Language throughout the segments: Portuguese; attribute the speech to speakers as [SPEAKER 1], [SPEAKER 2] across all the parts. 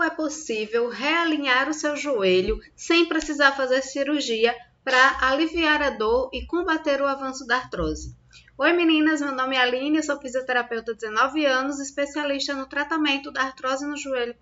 [SPEAKER 1] como é possível realinhar o seu joelho sem precisar fazer cirurgia para aliviar a dor e combater o avanço da artrose. Oi meninas, meu nome é Aline, eu sou fisioterapeuta de 19 anos, especialista no tratamento da artrose no joelho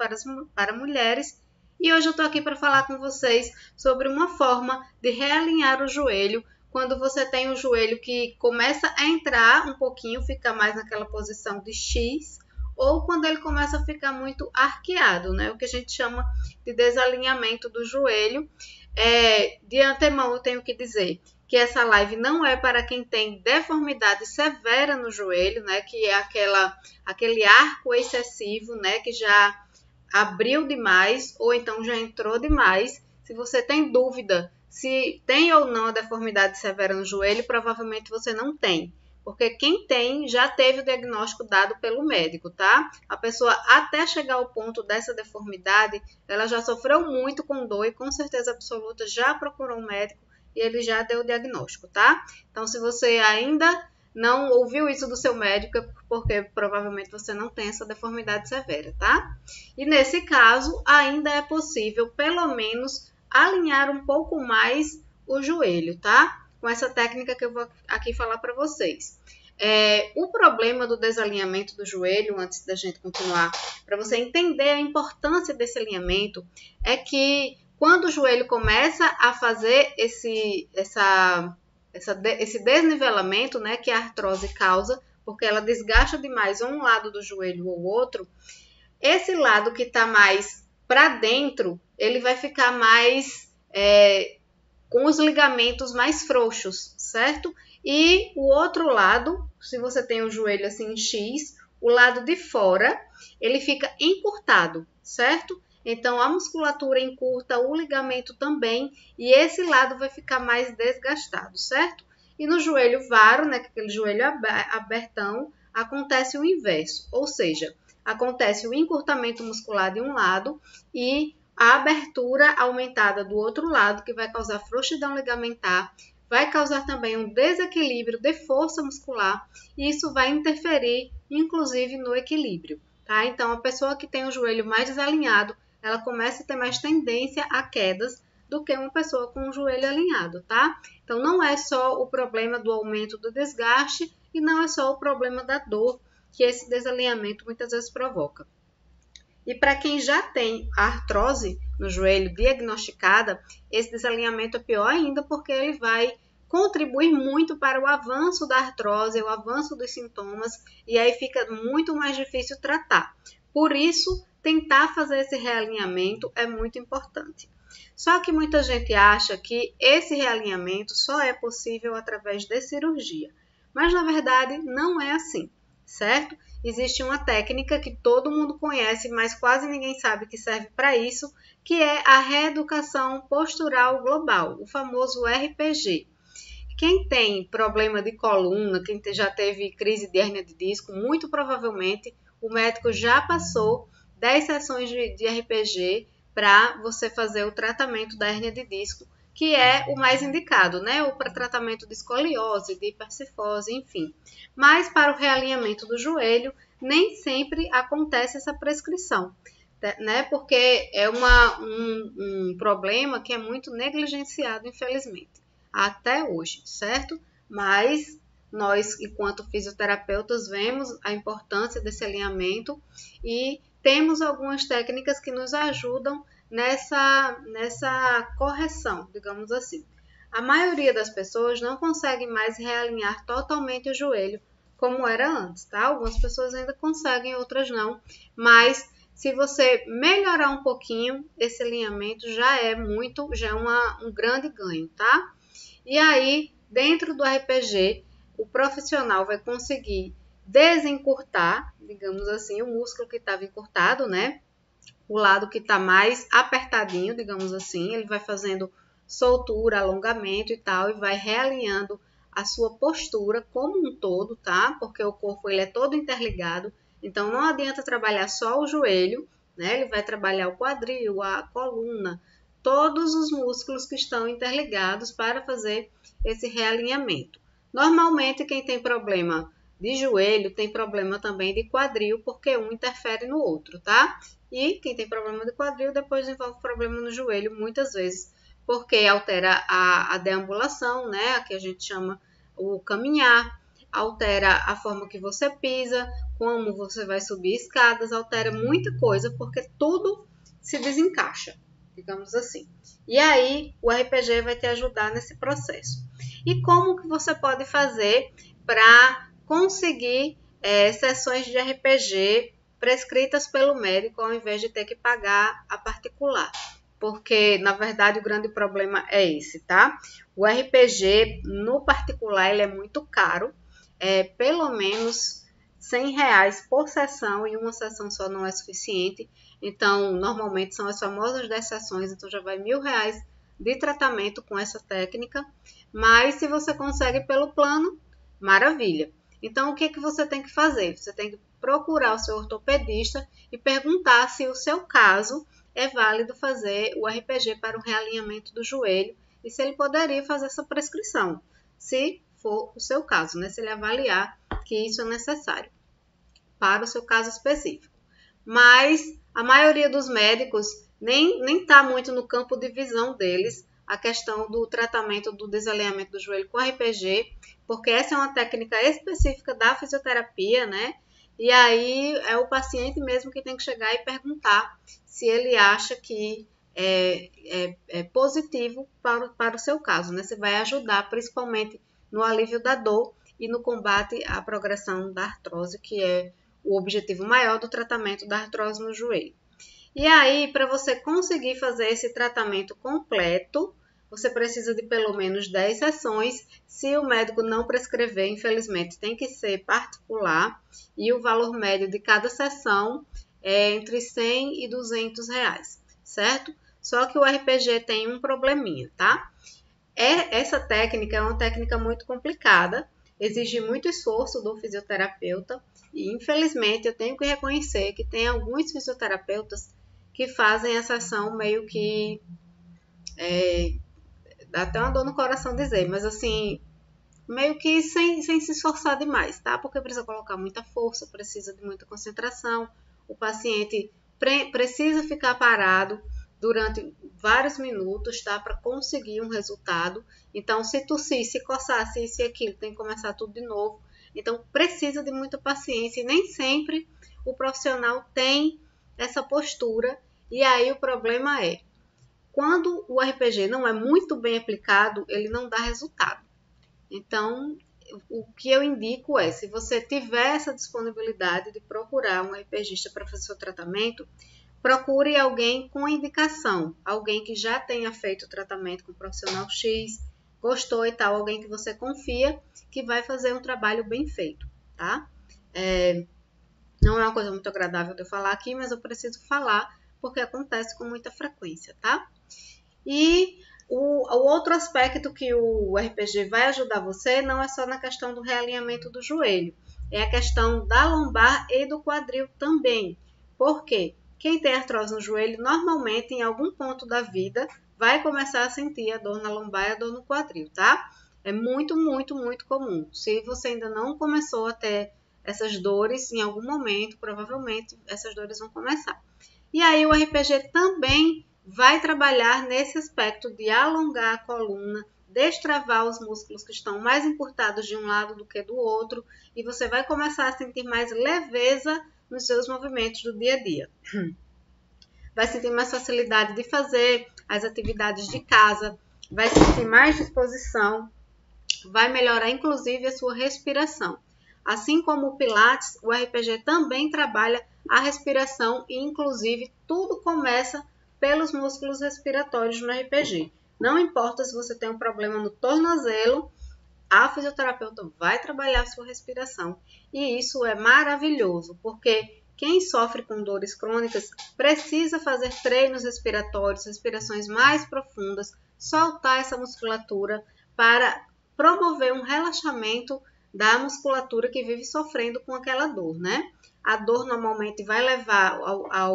[SPEAKER 1] para mulheres, e hoje eu estou aqui para falar com vocês sobre uma forma de realinhar o joelho quando você tem um joelho que começa a entrar um pouquinho, fica mais naquela posição de X, ou quando ele começa a ficar muito arqueado, né? O que a gente chama de desalinhamento do joelho. De antemão eu tenho que dizer que essa live não é para quem tem deformidade severa no joelho, né? Que é aquele arco excessivo, né? Que já abriu demais ou então já entrou demais. Se você tem dúvida se tem ou não a deformidade severa no joelho, provavelmente você não tem. Porque quem tem já teve o diagnóstico dado pelo médico, tá? A pessoa até chegar ao ponto dessa deformidade, ela já sofreu muito com dor e com certeza absoluta já procurou um médico e ele já deu o diagnóstico, tá? Então, se você ainda não ouviu isso do seu médico, é porque provavelmente você não tem essa deformidade severa, tá? E nesse caso, ainda é possível, pelo menos, alinhar um pouco mais o joelho, tá? Com essa técnica que eu vou aqui falar para vocês. O problema do desalinhamento do joelho, antes da gente continuar, para você entender a importância desse alinhamento, é que quando o joelho começa a fazer esse desnivelamento, né, que a artrose causa, porque ela desgasta demais um lado do joelho ou outro, esse lado que está mais para dentro, ele vai ficar mais com os ligamentos mais frouxos, certo? E o outro lado, se você tem o joelho assim em X, o lado de fora, ele fica encurtado, certo? Então, a musculatura encurta, o ligamento também, e esse lado vai ficar mais desgastado, certo? E no joelho varo, né, aquele joelho abertão, acontece o inverso, ou seja, acontece o encurtamento muscular de um lado e a abertura aumentada do outro lado, que vai causar frouxidão ligamentar, vai causar também um desequilíbrio de força muscular, e isso vai interferir, inclusive, no equilíbrio, tá? Então, a pessoa que tem o joelho mais desalinhado, ela começa a ter mais tendência a quedas do que uma pessoa com o joelho alinhado, tá? Então, não é só o problema do aumento do desgaste e não é só o problema da dor que esse desalinhamento muitas vezes provoca. E para quem já tem a artrose no joelho diagnosticada, esse desalinhamento é pior ainda porque ele vai contribuir muito para o avanço da artrose, o avanço dos sintomas, e aí fica muito mais difícil tratar. Por isso, tentar fazer esse realinhamento é muito importante. Só que muita gente acha que esse realinhamento só é possível através de cirurgia, mas na verdade não é assim, certo? Existe uma técnica que todo mundo conhece, mas quase ninguém sabe que serve para isso, que é a reeducação postural global, o famoso RPG. Quem tem problema de coluna, quem já teve crise de hérnia de disco, muito provavelmente o médico já passou 10 sessões de RPG para você fazer o tratamento da hérnia de disco, que é o mais indicado, né? Ou para tratamento de escoliose, de hipercifose, enfim. Mas para o realinhamento do joelho, nem sempre acontece essa prescrição, né? Porque é um problema que é muito negligenciado, infelizmente, até hoje, certo? Mas nós, enquanto fisioterapeutas, vemos a importância desse alinhamento e temos algumas técnicas que nos ajudam nessa correção, digamos assim. A maioria das pessoas não consegue mais realinhar totalmente o joelho como era antes, tá? Algumas pessoas ainda conseguem, outras não, mas se você melhorar um pouquinho, esse alinhamento já é um grande ganho, tá? E aí, dentro do RPG, o profissional vai conseguir desencurtar, digamos assim, o músculo que estava encurtado, né? O lado que está mais apertadinho, digamos assim, ele vai fazendo soltura, alongamento e tal, e vai realinhando a sua postura como um todo, tá? Porque o corpo ele é todo interligado, então não adianta trabalhar só o joelho, né? Ele vai trabalhar o quadril, a coluna, todos os músculos que estão interligados para fazer esse realinhamento. Normalmente, quem tem problema de joelho tem problema também de quadril, porque um interfere no outro, tá? E quem tem problema de quadril depois desenvolve problema no joelho muitas vezes, porque altera a deambulação, né, que a gente chama o caminhar, altera a forma que você pisa, como você vai subir escadas, altera muita coisa, porque tudo se desencaixa, digamos assim. E aí o RPG vai te ajudar nesse processo. E como que você pode fazer para conseguir sessões de RPG prescritas pelo médico ao invés de ter que pagar a particular? Porque, na verdade, o grande problema é esse, tá? O RPG, no particular, ele é muito caro. Pelo menos R$ 100 por sessão, e uma sessão só não é suficiente. Então, normalmente são as famosas 10 sessões, então já vai R$ 1.000 de tratamento com essa técnica. Mas se você consegue pelo plano, maravilha. Então, o que você tem que fazer? Você tem que procurar o seu ortopedista e perguntar se o seu caso é válido fazer o RPG para o realinhamento do joelho e se ele poderia fazer essa prescrição, se for o seu caso, né? Se ele avaliar que isso é necessário para o seu caso específico. Mas a maioria dos médicos nem está muito no campo de visão deles a questão do tratamento do desalinhamento do joelho com RPG, porque essa é uma técnica específica da fisioterapia, né? E aí é o paciente mesmo que tem que chegar e perguntar se ele acha que é positivo para o seu caso, né? Você vai ajudar principalmente no alívio da dor e no combate à progressão da artrose, que é o objetivo maior do tratamento da artrose no joelho. E aí, para você conseguir fazer esse tratamento completo, você precisa de pelo menos 10 sessões. Se o médico não prescrever, infelizmente, tem que ser particular. E o valor médio de cada sessão é entre 100 e 200 reais, certo? Só que o RPG tem um probleminha, tá? Essa técnica é uma técnica muito complicada, exige muito esforço do fisioterapeuta e, infelizmente, eu tenho que reconhecer que tem alguns fisioterapeutas que fazem essa ação meio que dá até uma dor no coração dizer, mas assim, meio que sem se esforçar demais, tá? Porque precisa colocar muita força, precisa de muita concentração, o paciente precisa ficar parado durante vários minutos, tá? Para conseguir um resultado. Então, se tossir, se coçar, se isso e aquilo, tem que começar tudo de novo. Então, precisa de muita paciência e nem sempre o profissional tem essa postura. E aí o problema é, quando o RPG não é muito bem aplicado, ele não dá resultado. Então, o que eu indico é, se você tiver essa disponibilidade de procurar um RPGista para fazer seu tratamento, procure alguém com indicação, alguém que já tenha feito o tratamento com o profissional X, gostou e tal, alguém que você confia, que vai fazer um trabalho bem feito, tá? Não é uma coisa muito agradável de eu falar aqui, mas eu preciso falar porque acontece com muita frequência, tá? E o outro aspecto que o RPG vai ajudar você não é só na questão do realinhamento do joelho, é a questão da lombar e do quadril também. Por quê? Quem tem artrose no joelho, normalmente, em algum ponto da vida, vai começar a sentir a dor na lombar e a dor no quadril, tá? É muito, muito, muito comum. Se você ainda não começou a ter essas dores, em algum momento, provavelmente, essas dores vão começar. E aí o RPG também vai trabalhar nesse aspecto de alongar a coluna, destravar os músculos que estão mais encurtados de um lado do que do outro, e você vai começar a sentir mais leveza nos seus movimentos do dia a dia. Vai sentir mais facilidade de fazer as atividades de casa, vai sentir mais disposição, vai melhorar inclusive a sua respiração. Assim como o Pilates, o RPG também trabalha a respiração e inclusive tudo começa pelos músculos respiratórios no RPG. Não importa se você tem um problema no tornozelo, a fisioterapeuta vai trabalhar a sua respiração. E isso é maravilhoso, porque quem sofre com dores crônicas precisa fazer treinos respiratórios, respirações mais profundas, soltar essa musculatura para promover um relaxamento da musculatura que vive sofrendo com aquela dor, né? A dor normalmente vai levar a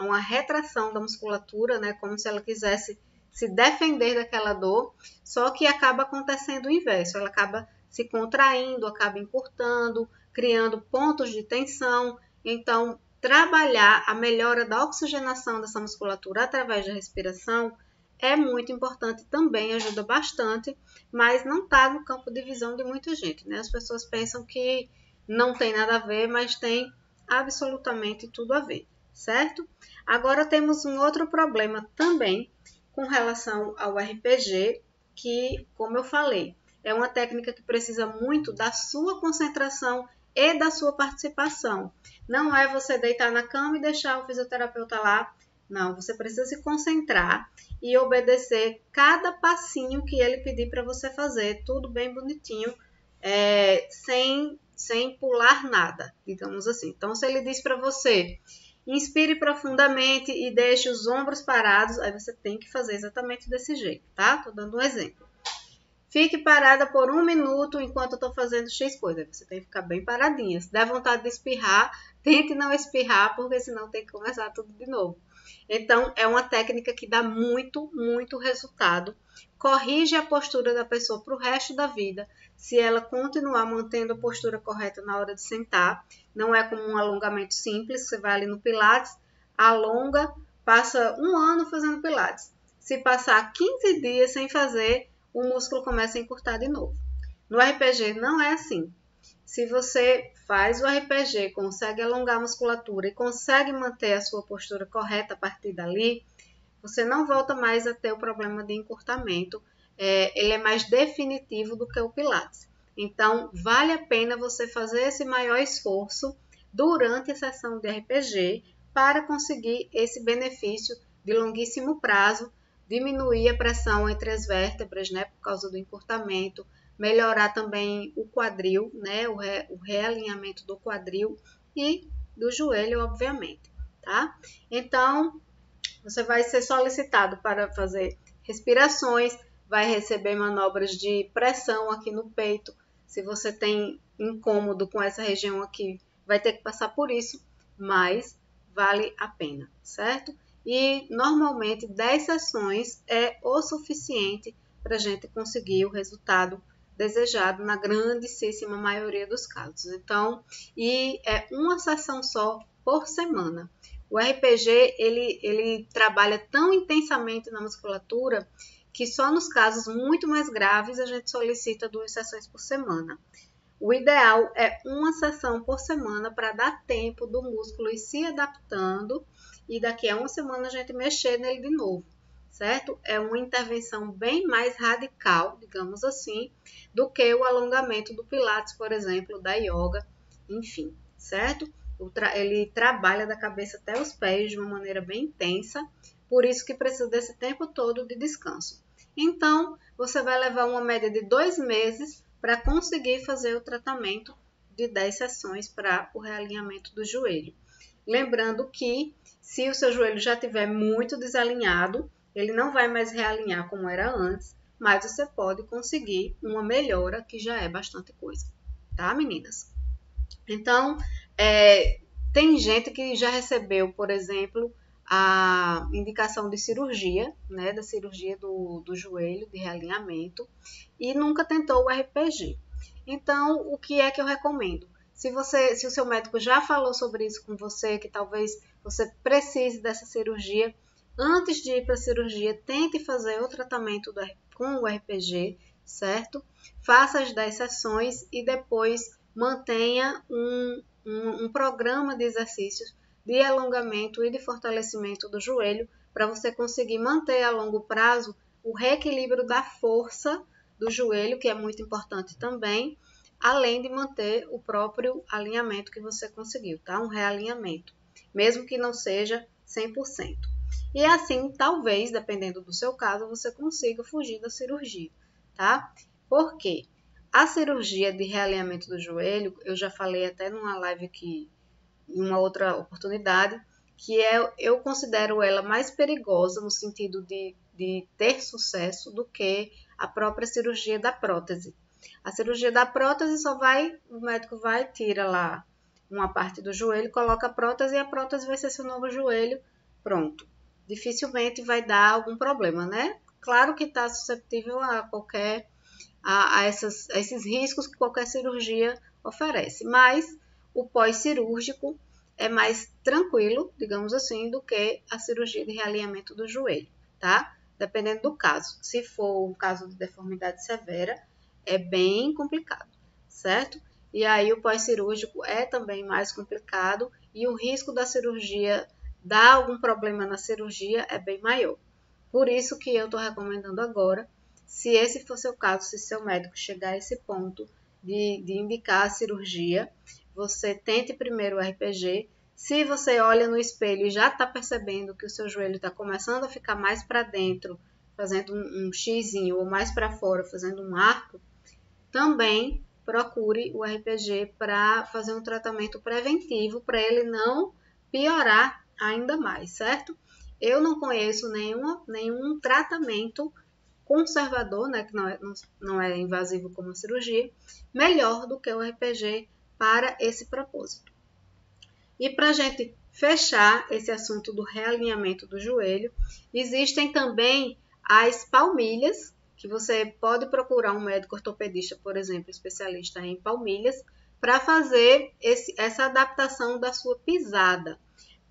[SPEAKER 1] uma retração da musculatura, né? Como se ela quisesse se defender daquela dor, só que acaba acontecendo o inverso, ela acaba se contraindo, acaba encurtando, criando pontos de tensão. Então, trabalhar a melhora da oxigenação dessa musculatura através da respiração é muito importante também, ajuda bastante, mas não está no campo de visão de muita gente, né? As pessoas pensam que não tem nada a ver, mas tem absolutamente tudo a ver, certo? Agora temos um outro problema também com relação ao RPG, que, como eu falei, é uma técnica que precisa muito da sua concentração e da sua participação. Não é você deitar na cama e deixar o fisioterapeuta lá. Não, você precisa se concentrar e obedecer cada passinho que ele pedir para você fazer, tudo bem bonitinho, sem pular nada, digamos assim. Então, se ele diz para você, inspire profundamente e deixe os ombros parados, aí você tem que fazer exatamente desse jeito, tá? Tô dando um exemplo. Fique parada por 1 minuto enquanto eu estou fazendo X coisa. Você tem que ficar bem paradinha. Se der vontade de espirrar, tente não espirrar, porque senão tem que começar tudo de novo. Então, é uma técnica que dá muito, muito resultado. Corrige a postura da pessoa para o resto da vida, se ela continuar mantendo a postura correta na hora de sentar. Não é como um alongamento simples, você vai ali no Pilates, alonga, passa 1 ano fazendo Pilates. Se passar 15 dias sem fazer, o músculo começa a encurtar de novo. No RPG não é assim. Se você faz o RPG, consegue alongar a musculatura e consegue manter a sua postura correta a partir dali, você não volta mais a ter o problema de encurtamento. Ele é mais definitivo do que o Pilates. Então, vale a pena você fazer esse maior esforço durante a sessão de RPG para conseguir esse benefício de longuíssimo prazo, diminuir a pressão entre as vértebras, né, por causa do encurtamento, melhorar também o quadril, né, o realinhamento do quadril e do joelho, obviamente, tá? Então, você vai ser solicitado para fazer respirações, vai receber manobras de pressão aqui no peito. Se você tem incômodo com essa região aqui, vai ter que passar por isso, mas vale a pena, certo? E normalmente 10 sessões é o suficiente para a gente conseguir o resultado desejado na grandíssima maioria dos casos. Então, e é uma sessão só por semana. O RPG, ele trabalha tão intensamente na musculatura que só nos casos muito mais graves a gente solicita 2 sessões por semana. O ideal é uma sessão por semana para dar tempo do músculo ir se adaptando e daqui a 1 semana a gente mexer nele de novo, certo? É uma intervenção bem mais radical, digamos assim, do que o alongamento do Pilates, por exemplo, da yoga, enfim, certo? Ele trabalha da cabeça até os pés de uma maneira bem intensa, por isso que precisa desse tempo todo de descanso. Então, você vai levar uma média de 2 meses para conseguir fazer o tratamento de 10 sessões para o realinhamento do joelho. Lembrando que, se o seu joelho já estiver muito desalinhado, ele não vai mais realinhar como era antes, mas você pode conseguir uma melhora, que já é bastante coisa, tá, meninas? Então, tem gente que já recebeu, por exemplo, a indicação de cirurgia, né, da cirurgia do joelho, de realinhamento, e nunca tentou o RPG. Então, o que é que eu recomendo? Se o seu médico já falou sobre isso com você, que talvez você precise dessa cirurgia, antes de ir para a cirurgia, tente fazer o tratamento com o RPG, certo? Faça as 10 sessões e depois mantenha um programa de exercícios de alongamento e de fortalecimento do joelho para você conseguir manter a longo prazo o reequilíbrio da força do joelho, que é muito importante também, além de manter o próprio alinhamento que você conseguiu, tá? Um realinhamento, mesmo que não seja 100%. E assim, talvez, dependendo do seu caso, você consiga fugir da cirurgia, tá? Por quê? A cirurgia de realinhamento do joelho, eu já falei até numa live aqui, em uma outra oportunidade, que eu considero ela mais perigosa no sentido de ter sucesso do que a própria cirurgia da prótese. A cirurgia da prótese o médico vai, tira lá uma parte do joelho, coloca a prótese e a prótese vai ser seu novo joelho, pronto. Dificilmente vai dar algum problema, né? Claro que está susceptível a esses riscos que qualquer cirurgia oferece, mas o pós-cirúrgico é mais tranquilo, digamos assim, do que a cirurgia de realinhamento do joelho, tá? Dependendo do caso. Se for um caso de deformidade severa, é bem complicado, certo? E aí o pós-cirúrgico é também mais complicado e o risco da cirurgia dar algum problema na cirurgia é bem maior. Por isso que eu estou recomendando agora, se esse for seu caso, se seu médico chegar a esse ponto de indicar a cirurgia, você tente primeiro o RPG. Se você olha no espelho e já está percebendo que o seu joelho está começando a ficar mais para dentro, fazendo um xizinho, ou mais para fora, fazendo um arco, também procure o RPG para fazer um tratamento preventivo, para ele não piorar ainda mais, certo? Eu não conheço nenhum tratamento conservador, né, que não é invasivo como a cirurgia, melhor do que o RPG para esse propósito. E para a gente fechar esse assunto do realinhamento do joelho, existem também as palmilhas, que você pode procurar um médico ortopedista, por exemplo, especialista em palmilhas, para fazer essa adaptação da sua pisada.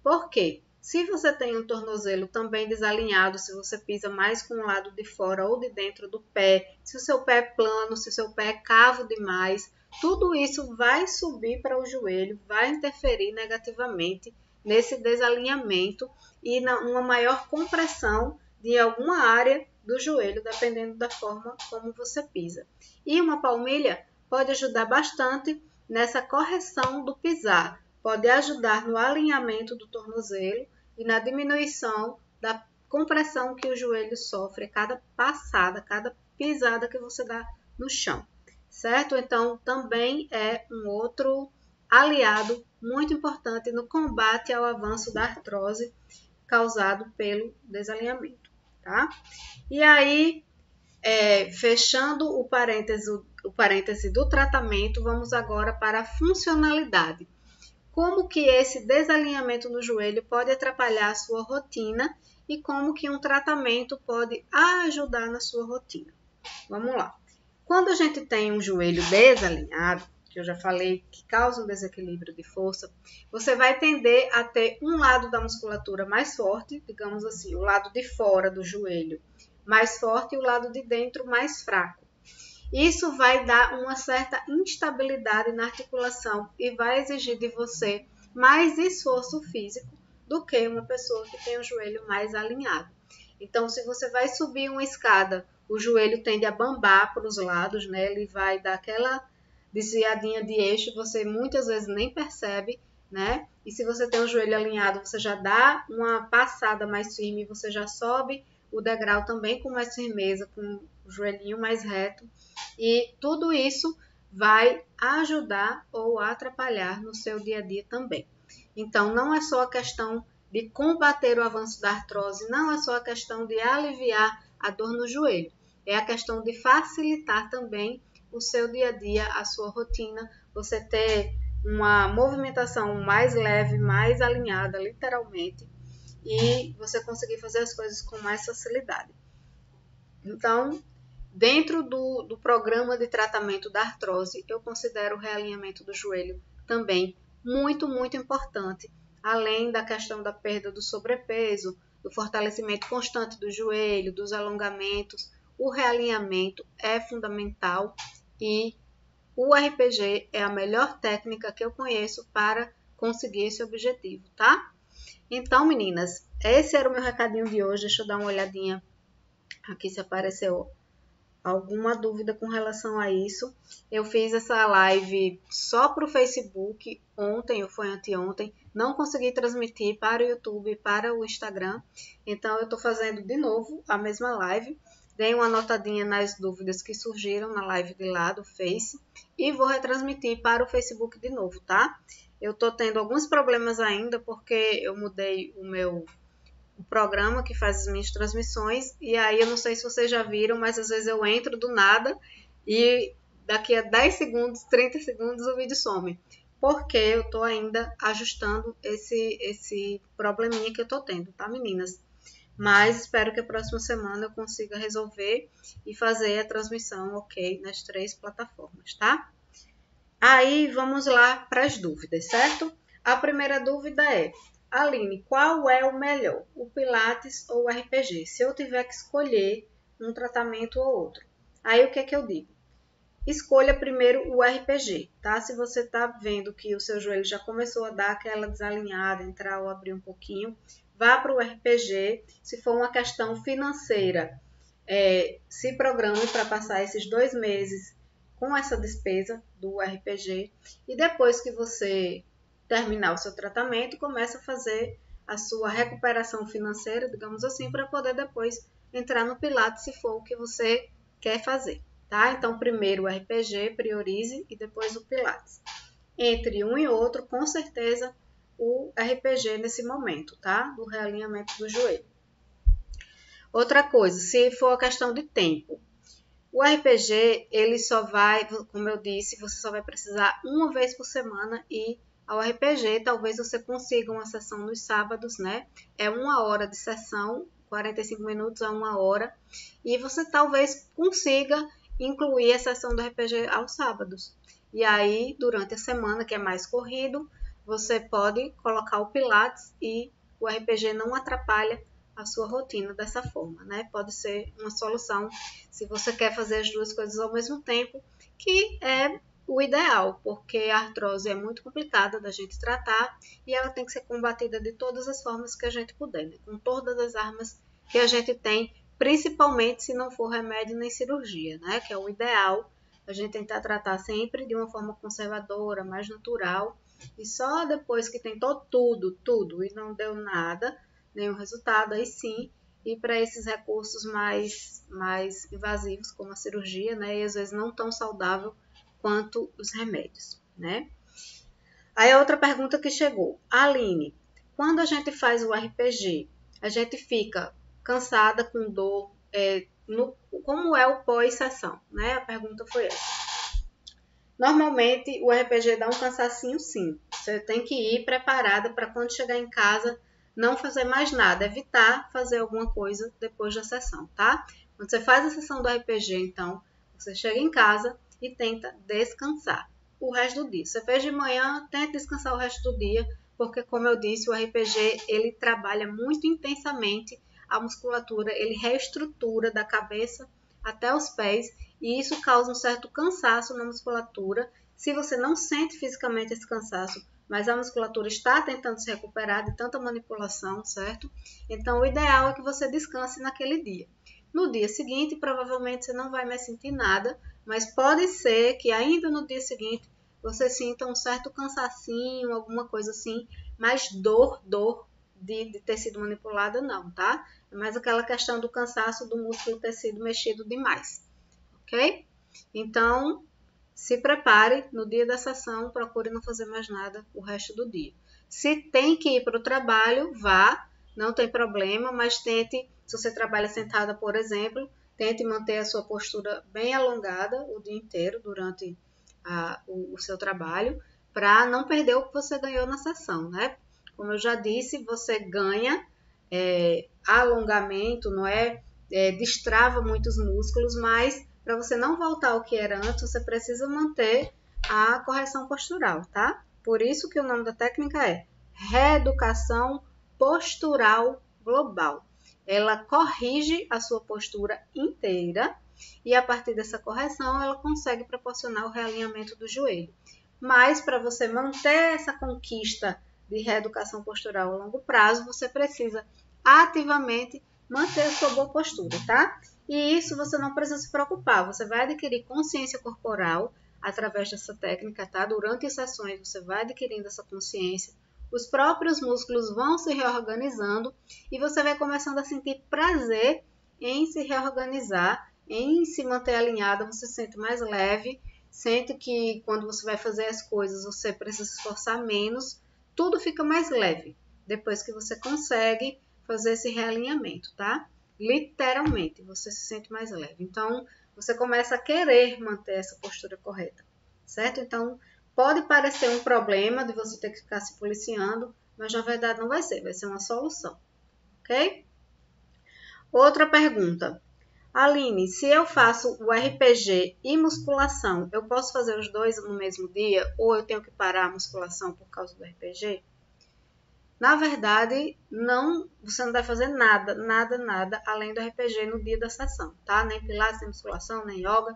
[SPEAKER 1] Por quê? Se você tem um tornozelo também desalinhado, se você pisa mais com o lado de fora ou de dentro do pé, se o seu pé é plano, se o seu pé é cavo demais, tudo isso vai subir para o joelho, vai interferir negativamente nesse desalinhamento e numa maior compressão de alguma área do joelho, dependendo da forma como você pisa. E uma palmilha pode ajudar bastante nessa correção do pisar, pode ajudar no alinhamento do tornozelo e na diminuição da compressão que o joelho sofre a cada passada, cada pisada que você dá no chão, certo? Então, também é um outro aliado muito importante no combate ao avanço da artrose causado pelo desalinhamento, tá? E aí, fechando o parêntese do tratamento, vamos agora para a funcionalidade. Como que esse desalinhamento no joelho pode atrapalhar a sua rotina e como que um tratamento pode ajudar na sua rotina. Vamos lá. Quando a gente tem um joelho desalinhado, que eu já falei que causa um desequilíbrio de força, você vai tender a ter um lado da musculatura mais forte, digamos assim, o lado de fora do joelho mais forte e o lado de dentro mais fraco. Isso vai dar uma certa instabilidade na articulação e vai exigir de você mais esforço físico do que uma pessoa que tem o joelho mais alinhado. Então, se você vai subir uma escada, o joelho tende a bambar para os lados, né? Ele vai dar aquela desviadinha de eixo, você muitas vezes nem percebe, né? E se você tem o joelho alinhado, você já dá uma passada mais firme, você já sobe o degrau também com mais firmeza, com o joelhinho mais reto. E tudo isso vai ajudar ou atrapalhar no seu dia a dia também. Então, não é só a questão de combater o avanço da artrose, não é só a questão de aliviar a dor no joelho, é a questão de facilitar também o seu dia a dia, a sua rotina, você ter uma movimentação mais leve, mais alinhada, literalmente, e você conseguir fazer as coisas com mais facilidade. Então, dentro do programa de tratamento da artrose, eu considero o realinhamento do joelho também muito, muito importante, além da questão da perda do sobrepeso, do fortalecimento constante do joelho, dos alongamentos. O realinhamento é fundamental e o RPG é a melhor técnica que eu conheço para conseguir esse objetivo, tá? Então, meninas, esse era o meu recadinho de hoje. Deixa eu dar uma olhadinha aqui se apareceu alguma dúvida com relação a isso. Eu fiz essa live só para o Facebook ontem, ou foi anteontem. Não consegui transmitir para o YouTube e para o Instagram. Então, eu estou fazendo de novo a mesma live. Dei uma notadinha nas dúvidas que surgiram na live de lá do Face. E vou retransmitir para o Facebook de novo, tá? Eu estou tendo alguns problemas ainda, porque eu mudei o programa que faz as minhas transmissões, e aí eu não sei se vocês já viram, mas às vezes eu entro do nada e daqui a 10 segundos, 30 segundos o vídeo some, porque eu tô ainda ajustando esse probleminha que eu tô tendo, tá, meninas? Mas espero que a próxima semana eu consiga resolver e fazer a transmissão ok nas 3 plataformas, tá? Aí vamos lá para as dúvidas, certo? A primeira dúvida é: Aline, qual é o melhor, o Pilates ou o RPG? Se eu tiver que escolher um tratamento ou outro. Aí o que é que eu digo? Escolha primeiro o RPG, tá? Se você tá vendo que o seu joelho já começou a dar aquela desalinhada, entrar ou abrir um pouquinho, vá para o RPG. Se for uma questão financeira, se programe para passar esses 2 meses com essa despesa do RPG e depois que você terminar o seu tratamento, começa a fazer a sua recuperação financeira, digamos assim, para poder depois entrar no Pilates se for o que você quer fazer, tá? Então, primeiro o RPG, priorize, e depois o Pilates. Entre um e outro, com certeza, o RPG nesse momento, tá? Do realinhamento do joelho. Outra coisa, se for a questão de tempo, o RPG, ele só vai, como eu disse, você só vai precisar uma vez por semana ir ao RPG. Talvez você consiga uma sessão nos sábados, né? É 1 hora de sessão, 45 minutos a 1 hora. E você talvez consiga incluir a sessão do RPG aos sábados. E aí, durante a semana, que é mais corrido, você pode colocar o Pilates e o RPG não atrapalha a sua rotina dessa forma, né? Pode ser uma solução se você quer fazer as duas coisas ao mesmo tempo, que é o ideal, porque a artrose é muito complicada da gente tratar e ela tem que ser combatida de todas as formas que a gente puder, né? Com todas as armas que a gente tem, principalmente se não for remédio nem cirurgia, né? Que é o ideal, a gente tentar tratar sempre de uma forma conservadora, mais natural, e só depois que tentou tudo e não deu nada, nenhum resultado, aí sim, ir para esses recursos mais invasivos, como a cirurgia, né? E às vezes não tão saudável quanto os remédios, né? Aí a outra pergunta que chegou: Aline, quando a gente faz o RPG, a gente fica cansada, com dor, como é o pós-sessão, né? A pergunta foi essa. Normalmente o RPG dá um cansacinho, sim. Você tem que ir preparada para quando chegar em casa não fazer mais nada, evitar fazer alguma coisa depois da sessão, tá? Quando você faz a sessão do RPG, então, você chega em casa e tenta descansar o resto do dia. Você fez de manhã, tenta descansar o resto do dia, porque, como eu disse, o RPG, ele trabalha muito intensamente a musculatura, ele reestrutura da cabeça até os pés, e isso causa um certo cansaço na musculatura. Se você não sente fisicamente esse cansaço, mas a musculatura está tentando se recuperar de tanta manipulação, certo? Então, o ideal é que você descanse naquele dia. No dia seguinte, provavelmente você não vai mais sentir nada, mas pode ser que ainda no dia seguinte você sinta um certo cansacinho, alguma coisa assim, mas dor de ter sido manipulada não, tá? É mais aquela questão do cansaço do músculo ter sido mexido demais, ok? Então, se prepare no dia da sessão, procure não fazer mais nada o resto do dia. Se tem que ir para o trabalho, vá, não tem problema, mas tente, se você trabalha sentada, por exemplo, tente manter a sua postura bem alongada o dia inteiro durante o seu trabalho, para não perder o que você ganhou na sessão, né? Como eu já disse, você ganha alongamento, não é? Destrava muitos músculos, mas para você não voltar ao que era antes, você precisa manter a correção postural, tá? Por isso que o nome da técnica é reeducação postural global. Ela corrige a sua postura inteira e a partir dessa correção ela consegue proporcionar o realinhamento do joelho. Mas para você manter essa conquista de reeducação postural a longo prazo, você precisa ativamente manter a sua boa postura, tá? E isso você não precisa se preocupar, você vai adquirir consciência corporal através dessa técnica, tá? Durante as sessões você vai adquirindo essa consciência, os próprios músculos vão se reorganizando e você vai começando a sentir prazer em se reorganizar, em se manter alinhada, você se sente mais leve, sente que quando você vai fazer as coisas você precisa se esforçar menos, tudo fica mais leve depois que você consegue fazer esse realinhamento, tá? Literalmente, você se sente mais leve. Então, você começa a querer manter essa postura correta, certo? Então, pode parecer um problema de você ter que ficar se policiando, mas na verdade não vai ser uma solução, ok? Outra pergunta. Aline, se eu faço o RPG e musculação, eu posso fazer os dois no mesmo dia? Ou eu tenho que parar a musculação por causa do RPG? Na verdade, você não deve fazer nada, nada além do RPG no dia da sessão, tá? Nem pilates, nem musculação, nem yoga,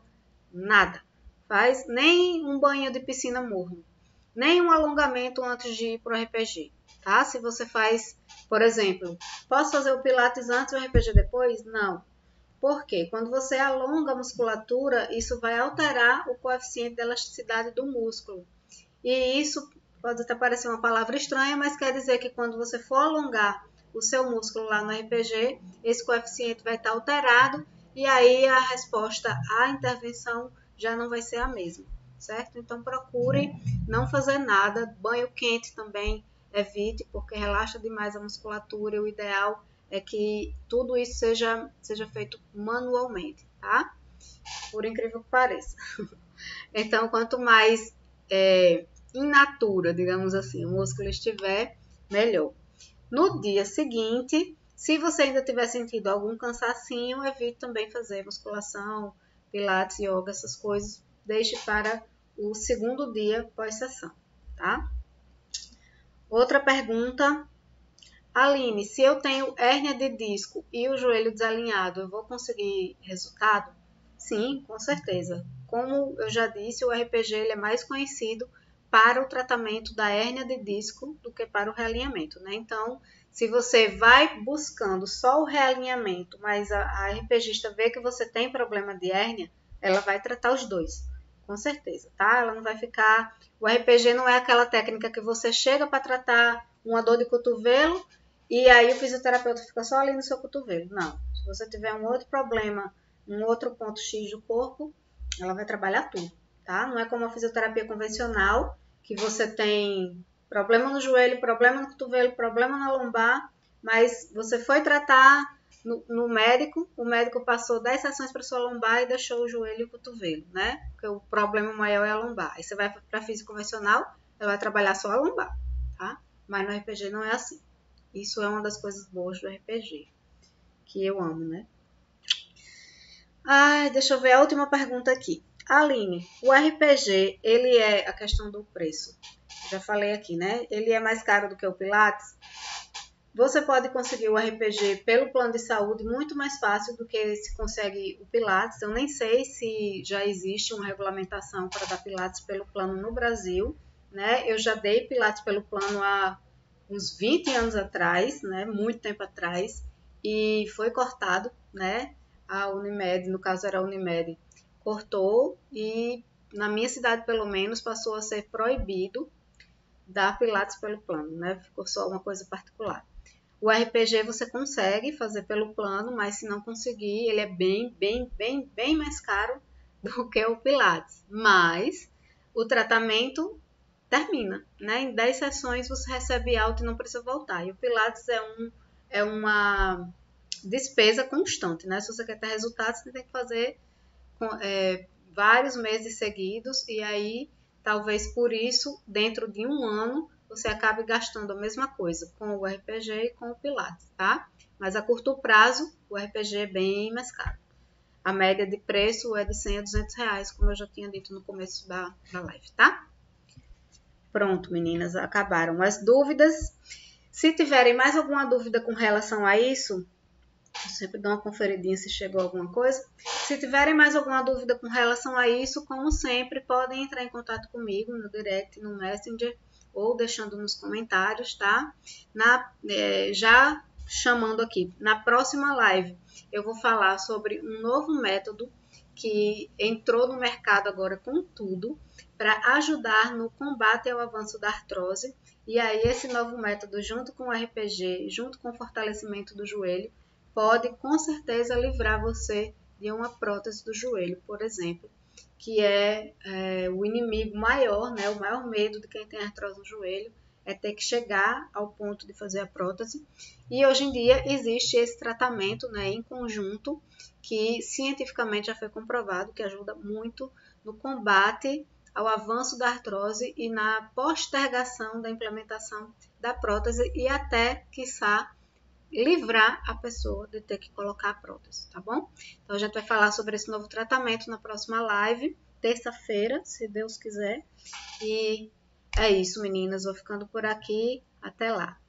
[SPEAKER 1] nada. Faz nem um banho de piscina morno, nem um alongamento antes de ir para o RPG, tá? Se você faz, por exemplo, posso fazer o pilates antes e o RPG depois? Não. Por quê? Quando você alonga a musculatura, isso vai alterar o coeficiente de elasticidade do músculo. E isso pode até parecer uma palavra estranha, mas quer dizer que quando você for alongar o seu músculo lá no RPG, esse coeficiente vai estar alterado e aí a resposta à intervenção já não vai ser a mesma, certo? Então procure não fazer nada, banho quente também evite, porque relaxa demais a musculatura e o ideal é que tudo isso seja feito manualmente, tá? Por incrível que pareça. Então, quanto mais in natura, digamos assim, o músculo estiver, melhor. No dia seguinte, se você ainda tiver sentido algum cansacinho, evite também fazer musculação, pilates, yoga, essas coisas. Deixe para o segundo dia pós-sessão, tá? Outra pergunta. Aline, se eu tenho hérnia de disco e o joelho desalinhado, eu vou conseguir resultado? Sim, com certeza. Como eu já disse, o RPG ele é mais conhecido para o tratamento da hérnia de disco do que para o realinhamento, né? Então, se você vai buscando só o realinhamento, mas a RPGista vê que você tem problema de hérnia, ela vai tratar os dois, com certeza, tá? Ela não vai ficar... O RPG não é aquela técnica que você chega para tratar uma dor de cotovelo e aí o fisioterapeuta fica só ali no seu cotovelo. Não. Se você tiver um outro problema, um outro ponto X do corpo, ela vai trabalhar tudo, tá? Não é como a fisioterapia convencional, que você tem problema no joelho, problema no cotovelo, problema na lombar, mas você foi tratar no médico, o médico passou 10 sessões para sua lombar e deixou o joelho e o cotovelo, né? Porque o problema maior é a lombar. Aí você vai para a física convencional, ela vai trabalhar só a lombar, tá? Mas no RPG não é assim. Isso é uma das coisas boas do RPG, que eu amo, né? Deixa eu ver a última pergunta aqui. Aline, o RPG, ele é a questão do preço. Já falei aqui, né? Ele é mais caro do que o Pilates. Você pode conseguir o RPG pelo plano de saúde muito mais fácil do que se consegue o Pilates. Eu nem sei se já existe uma regulamentação para dar Pilates pelo plano no Brasil, né? Eu já dei Pilates pelo plano há uns 20 anos atrás, né? Muito tempo atrás, e foi cortado, né? A Unimed, no caso era a Unimed, cortou e na minha cidade, pelo menos, passou a ser proibido dar Pilates pelo plano, né? Ficou só uma coisa particular. O RPG você consegue fazer pelo plano, mas se não conseguir, ele é bem mais caro do que o Pilates. Mas o tratamento termina, né? Em 10 sessões você recebe alta e não precisa voltar. E o Pilates é uma despesa constante, né? Se você quer ter resultados, você tem que fazer vários meses seguidos e aí talvez por isso, dentro de um ano, você acabe gastando a mesma coisa com o RPG e com o Pilates, tá? Mas a curto prazo, o RPG é bem mais caro. A média de preço é de 100 a 200 reais, como eu já tinha dito no começo da live, tá? Pronto, meninas, acabaram as dúvidas. Se tiverem mais alguma dúvida com relação a isso, eu sempre dou uma conferidinha se chegou alguma coisa. Se tiverem mais alguma dúvida com relação a isso, como sempre, podem entrar em contato comigo no direct, no Messenger ou deixando nos comentários, tá? Já chamando aqui, na próxima live eu vou falar sobre um novo método que entrou no mercado agora com tudo para ajudar no combate ao avanço da artrose. E aí esse novo método, junto com o RPG, junto com o fortalecimento do joelho, pode com certeza livrar você de uma prótese do joelho, por exemplo, que é o inimigo maior, né? O maior medo de quem tem artrose no joelho é ter que chegar ao ponto de fazer a prótese. E hoje em dia existe esse tratamento, né, em conjunto, que cientificamente já foi comprovado que ajuda muito no combate ao avanço da artrose e na postergação da implementação da prótese e até, quiçá, livrar a pessoa de ter que colocar a prótese, tá bom? Então a gente vai falar sobre esse novo tratamento na próxima live, terça-feira, se Deus quiser. E é isso, meninas. Vou ficando por aqui. Até lá.